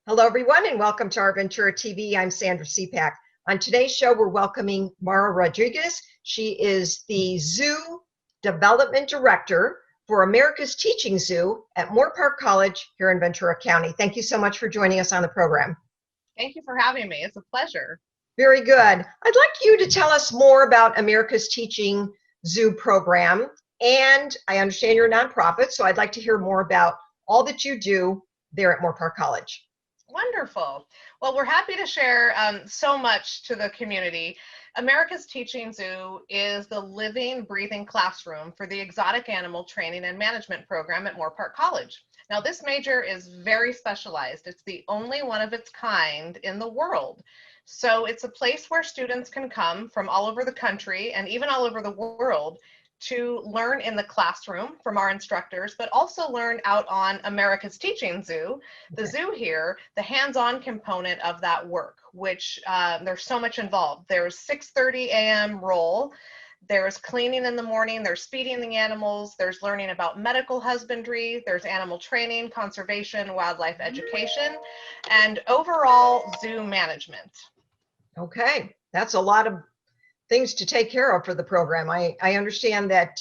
Hello, everyone, and welcome to Our Ventura TV. I'm Sandra Siepak. On today's show, we're welcoming Mara Rodriquez. She is the Zoo Development Director for America's Teaching Zoo at Moorpark College here in Ventura County. Thank you so much for joining us on the program. Thank you for having me. It's a pleasure. Very good. I'd like you to tell us more about America's Teaching Zoo program. And I understand you're a nonprofit, so I'd like to hear more about all that you do there at Moorpark College. Wonderful. Well, we're happy to share so much to the community. America's Teaching Zoo is the living, breathing classroom for the Exotic Animal Training and Management program at Moorpark College. Now, this major is very specialized. It's the only one of its kind in the world. So it's a place where students can come from all over the country and even all over the world to learn in the classroom from our instructors, but also learn out on America's Teaching Zoo, the zoo here, the hands-on component of that work, which there's so much involved. There's 6:30 a.m. roll, there's cleaning in the morning, there's feeding the animals, there's learning about medical husbandry, there's animal training, conservation, wildlife education, and overall zoo management. Okay, that's a lot of things to take care of for the program. I understand that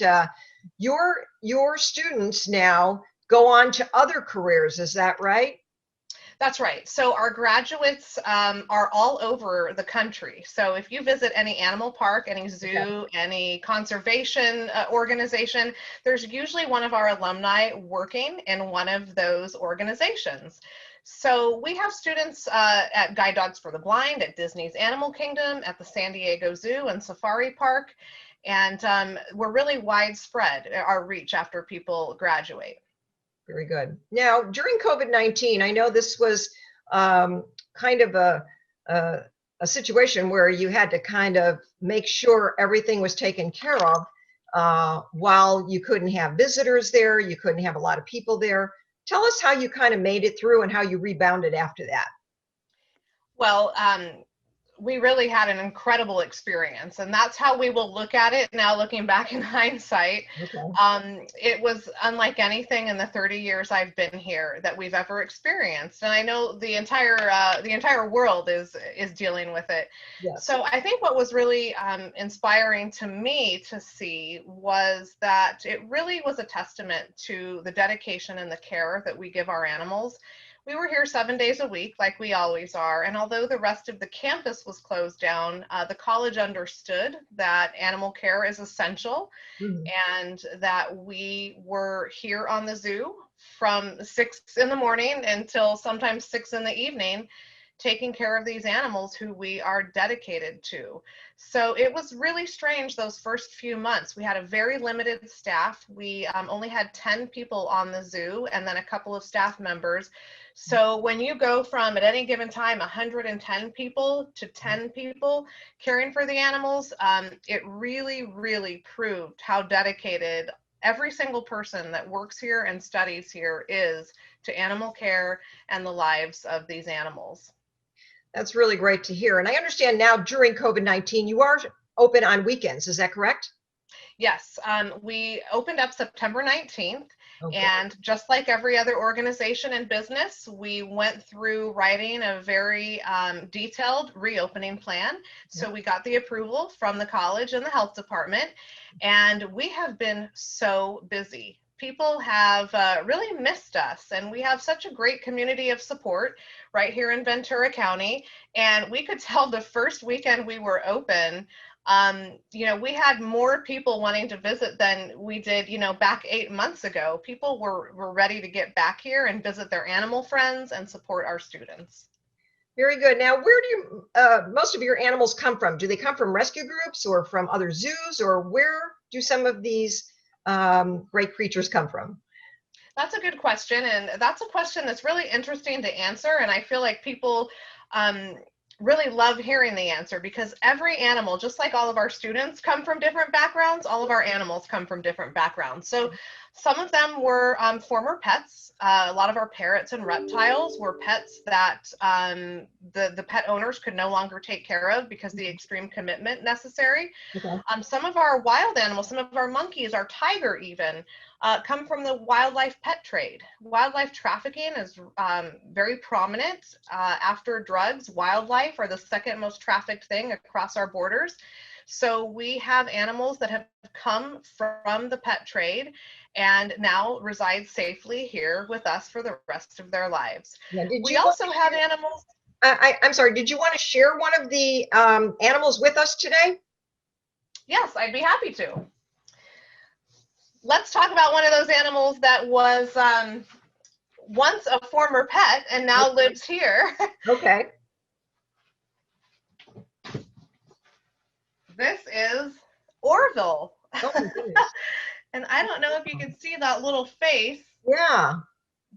your students now go on to other careers. Is that right? That's right. So our graduates are all over the country. So if you visit any animal park, any zoo, any conservation organization, there's usually one of our alumni working in one of those organizations. So we have students at Guide Dogs for the Blind, at Disney's Animal Kingdom, at the San Diego Zoo and Safari Park, and we're really widespread, our reach after people graduate. Very good. Now, during COVID-19, I know this was kind of a situation where you had to kind of make sure everything was taken care of while you couldn't have visitors there, you couldn't have a lot of people there. Tell us how you kind of made it through and how you rebounded after that. Well, we really had an incredible experience, and that's how we will look at it now, looking back in hindsight. Okay. It was unlike anything in the 30 years I've been here that we've ever experienced, and I know the entire world is dealing with it. Yes. So I think what was really inspiring to me to see was that it really was a testament to the dedication and the care that we give our animals. We were here 7 days a week, like we always are, and although the rest of the campus was closed down, the college understood that animal care is essential, and that we were here on the zoo from 6 in the morning until sometimes 6 in the evening, taking care of these animals who we are dedicated to. So it was really strange those first few months. We had a very limited staff. We only had 10 people on the zoo and then a couple of staff members. So when you go from, at any given time, 110 people to 10 people caring for the animals, it really, really proved how dedicated every single person that works here and studies here is to animal care and the lives of these animals. That's really great to hear. And I understand now during COVID-19, you are open on weekends. Is that correct? Yes, we opened up September 19th. Okay. And just like every other organization in business, we went through writing a very detailed reopening plan. So we got the approval from the college and the health department, and we have been so busy. People have really missed us, and we have such a great community of support right here in Ventura County. And we could tell the first weekend we were open, we had more people wanting to visit than we did, back 8 months ago. People were ready to get back here and visit their animal friends and support our students. Very good. Now, where do most of your animals come from? Do they come from rescue groups or from other zoos, or where do some of these great creatures come from? That's a good question, and that's a question that's really interesting to answer, and I feel like people really love hearing the answer, because every animal, just like all of our students come from different backgrounds, all of our animals come from different backgrounds. So some of them were former pets. A lot of our parrots and reptiles were pets that the pet owners could no longer take care of because the extreme commitment necessary. Okay. Some of our wild animals, some of our monkeys, our tiger even, come from the wildlife pet trade. Wildlife trafficking is very prominent. After drugs, wildlife are the second most trafficked thing across our borders. So we have animals that have come from the pet trade and now reside safely here with us for the rest of their lives. Yeah, We also have animals. I'm sorry, did you want to share one of the animals with us today? Yes, I'd be happy to. Let's talk about one of those animals that was once a former pet and now lives here. Okay. This is Orville. Oh, my goodness. And I don't know if you can see that little face. Yeah.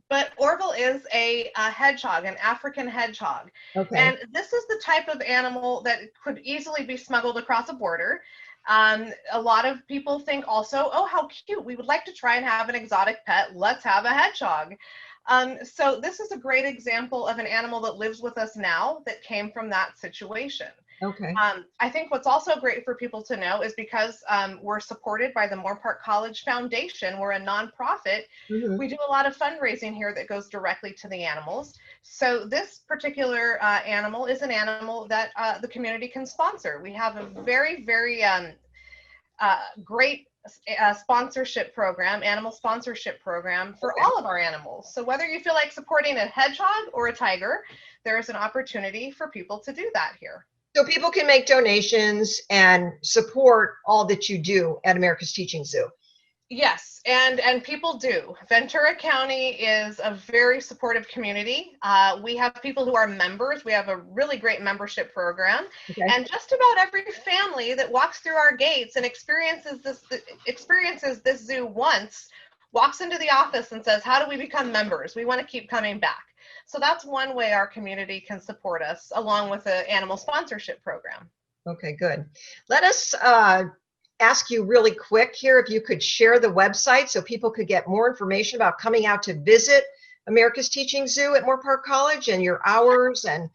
But Orville is a hedgehog, an African hedgehog. Okay. And this is the type of animal that could easily be smuggled across a border. A lot of people think also, oh, how cute. We would like to try and have an exotic pet. Let's have a hedgehog. So this is a great example of an animal that lives with us now that came from that situation. Okay. I think what's also great for people to know is because we're supported by the Moorpark College Foundation, we're a nonprofit, we do a lot of fundraising here that goes directly to the animals. So this particular animal is an animal that the community can sponsor. We have a very, very great sponsorship program, animal sponsorship program for all of our animals. So whether you feel like supporting a hedgehog or a tiger, there is an opportunity for people to do that here. So people can make donations and support all that you do at America's Teaching Zoo. Yes, and people do. Ventura County is a very supportive community. We have people who are members. We have a really great membership program. Okay. And just about every family that walks through our gates and experiences this zoo once walks into the office and says, how do we become members? We want to keep coming back. So that's one way our community can support us, along with the animal sponsorship program. Okay, good. Let us ask you really quick here if you could share the website so people could get more information about coming out to visit America's Teaching Zoo at Moorpark College, and your hours and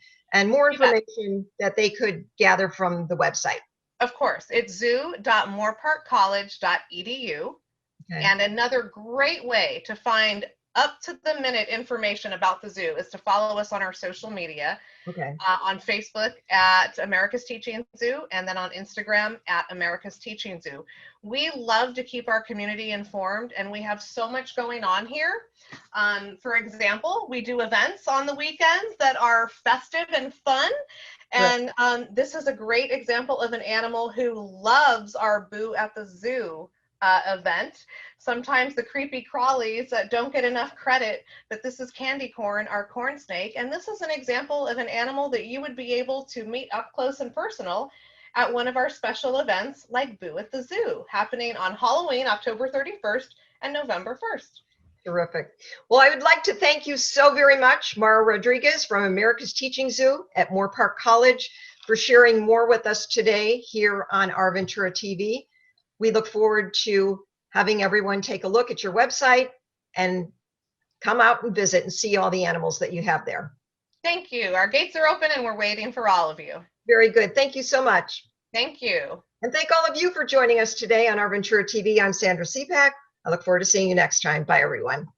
more information that they could gather from the website. Of course, it's zoo.moorparkcollege.edu. Okay. And another great way to find up-to-the-minute information about the zoo is to follow us on our social media. Okay. On Facebook at America's Teaching Zoo, and then on Instagram at America's Teaching Zoo. We love to keep our community informed, and we have so much going on here. For example, we do events on the weekends that are festive and fun. And this is a great example of an animal who loves our Boo at the Zoo event. Sometimes the creepy crawlies don't get enough credit, but this is Candy Corn, our corn snake, and this is an example of an animal that you would be able to meet up close and personal at one of our special events like Boo at the Zoo, happening on Halloween, October 31st and November 1st. Terrific. Well, I would like to thank you so very much, Mara Rodriguez from America's Teaching Zoo at Moorpark College, for sharing more with us today here on Our Ventura TV. We look forward to having everyone take a look at your website and come out and visit and see all the animals that you have there. Thank you. Our gates are open and we're waiting for all of you. Very good. Thank you so much. Thank you. And thank all of you for joining us today on Our Ventura TV. I'm Sandra Siepak. I look forward to seeing you next time. Bye, everyone.